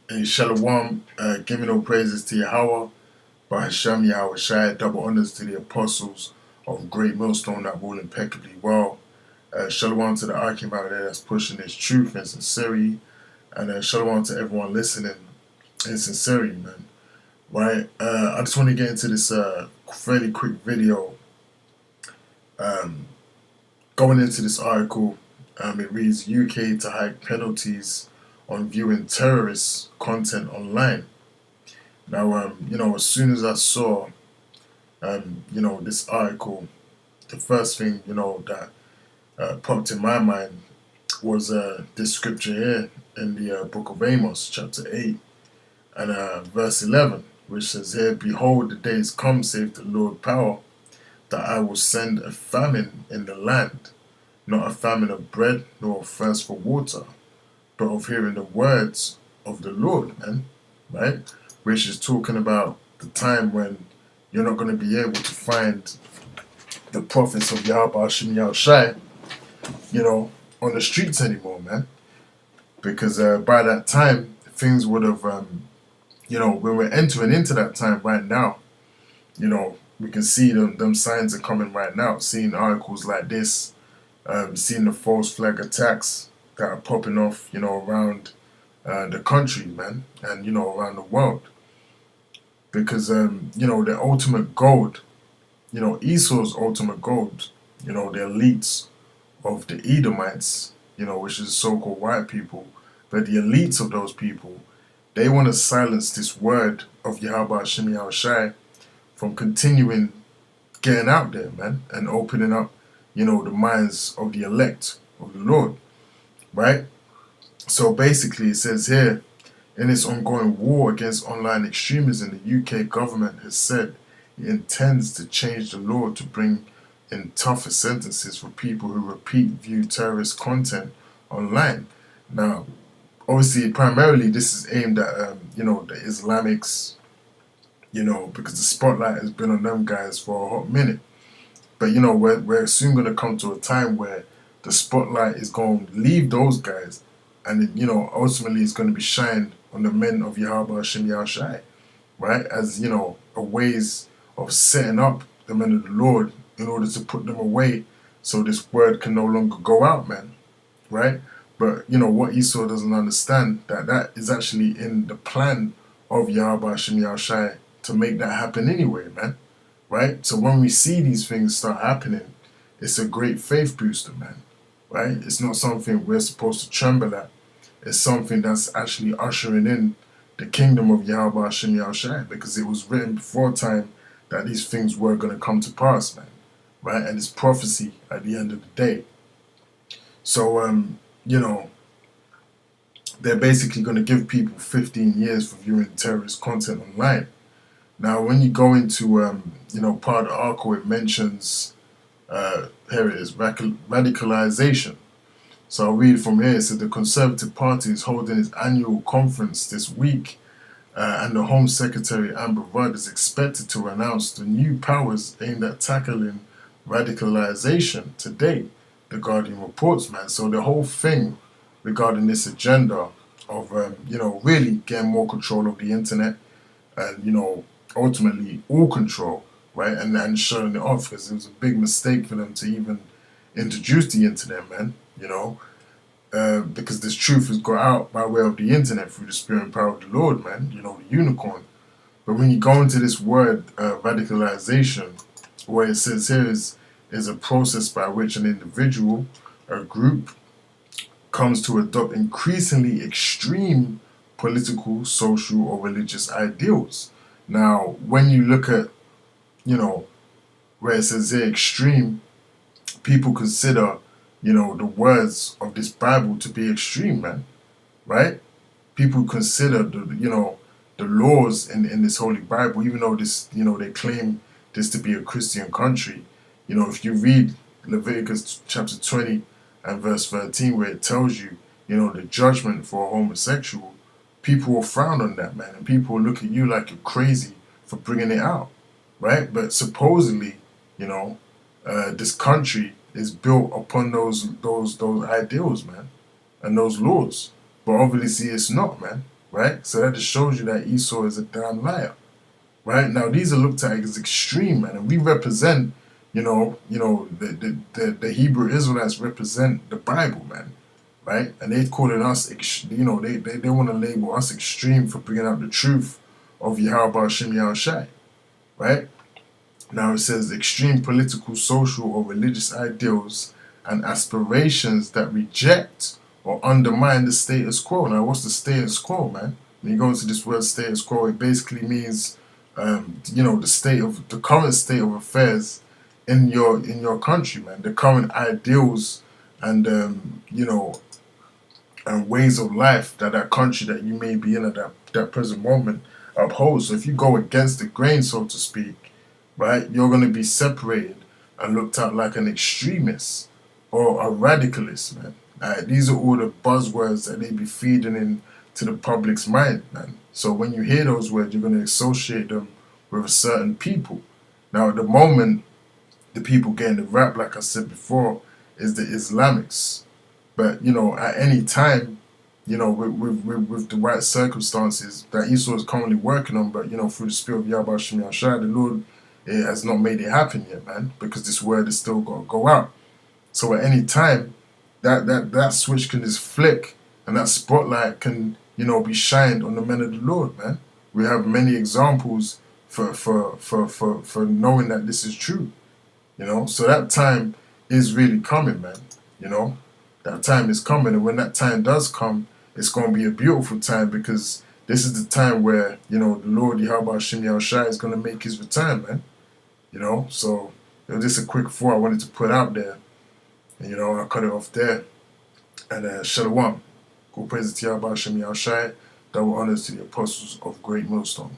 And Shalom, giving all praises to Yahweh, Bahasham Yahweh Shai, double honors to the apostles of GreatMillStone that rule impeccably well. Shalom to the Archim out there that's pushing this truth and sincerity. And shalom to everyone listening in sincerity, man. Right? I just want to get into this fairly quick video. Going into this article, it reads UK to hike penalties on viewing terrorist content online. Now, as soon as I saw, this article, the first thing, that popped in my mind was this scripture here in the book of Amos, chapter 8, and verse 11, which says here, "Behold, the days come, saith the Lord power, that I will send a famine in the land, not a famine of bread, nor a thirst for water, but of hearing the words of the Lord," man, right? Which is talking about the time when you're not going to be able to find the prophets of Yahweh Hashem Yahushai, on the streets anymore, man. Because by that time, things would have, when we're entering into that time right now, we can see them signs are coming right now. Seeing articles like this, seeing the false flag attacks that are popping off, around the country, man, and, around the world. Because, the ultimate gold, Esau's ultimate gold, the elites of the Edomites, which is so-called white people, but the elites of those people, they want to silence this word of Yahweh Hashem Yahushai from continuing getting out there, man, and opening up, the minds of the elect of the Lord, right? So basically it says here, in its ongoing war against online extremism, the UK government has said it intends to change the law to bring in tougher sentences for people who repeat view terrorist content online. Now, obviously, primarily this is aimed at, the Islamics, because the spotlight has been on them guys for a hot minute. But, we're soon going to come to a time where the spotlight is going to leave those guys, and ultimately it's going to be shined on the men of Yahweh Hashem Yahushai, right? As, a ways of setting up the men of the Lord in order to put them away so this word can no longer go out, man, right? But, what Esau doesn't understand, that is actually in the plan of Yahweh Hashem Yahushai to make that happen anyway, man, right? So when we see these things start happening, it's a great faith booster, man, right? It's not something we're supposed to tremble at. It's something that's actually ushering in the kingdom of Yahweh Hashem Yahushai, because it was written before time that these things were going to come to pass, man, right? And it's prophecy at the end of the day. So, they're basically going to give people 15 years for viewing terrorist content online. Now, when you go into, part of the article, it mentions, here it is, radicalization. So I'll read from here. It says the Conservative Party is holding its annual conference this week, and the Home Secretary Amber Rudd is expected to announce the new powers aimed at tackling radicalization today, The Guardian reports, man. So the whole thing regarding this agenda of, really getting more control of the internet and, ultimately all control, right, and shutting it off, because it was a big mistake for them to even introduce the internet, man, because this truth has got out by way of the internet through the spirit and power of the Lord, man, the unicorn. But when you go into this word, radicalization, what it says here is a process by which an individual or group comes to adopt increasingly extreme political, social, or religious ideals. Now, when you look at, where it says here extreme, people consider, the words of this Bible to be extreme, man, right? People consider the laws in this Holy Bible, even though this, they claim this to be a Christian country. If you read Leviticus chapter 20 and verse 13, where it tells you, the judgment for a homosexual, people will frown on that, man, and people will look at you like you're crazy for bringing it out, right? But supposedly, this country is built upon those ideals, man, and those laws. But obviously it's not, man, right? So that just shows you that Esau is a damn liar, right? Now these are looked at as extreme, man, and we represent, the Hebrew Israelites represent the Bible, man, right? And they calling us, they want to label us extreme for bringing out the truth of Yahweh Shem Yahushai, right? Now it says extreme political, social, or religious ideals and aspirations that reject or undermine the status quo. Now, what's the status quo, man? When you go into this word status quo, it basically means, the current state of affairs in your country, man. The current ideals and and ways of life that country that you may be in at that present moment upholds. So if you go against the grain, so to speak, right, you're going to be separated and looked at like an extremist or a radicalist, man. These are all the buzzwords that they be feeding into the public's mind, man. So when you hear those words, you're going to associate them with a certain people. Now, at the moment, the people getting the rap, like I said before, is the Islamics. But, at any time, with the right circumstances that Esau is currently working on, but, through the spirit of Yahweh Shem Yahushai, the Lord has not made it happen yet, man, because this word is still going to go out. So at any time, that switch can just flick, and that spotlight can, be shined on the men of the Lord, man. We have many examples for knowing that this is true, So that time is really coming, man, That time is coming, and when that time does come, it's going to be a beautiful time, because this is the time where, the Lord Yahweh Shem Yahushai is going to make his return, man. So it was just a quick thought I wanted to put out there. And, I cut it off there. And Shalom. Go praise to Yahweh Shem Yahushai. Double honors to the apostles of Great Millstone.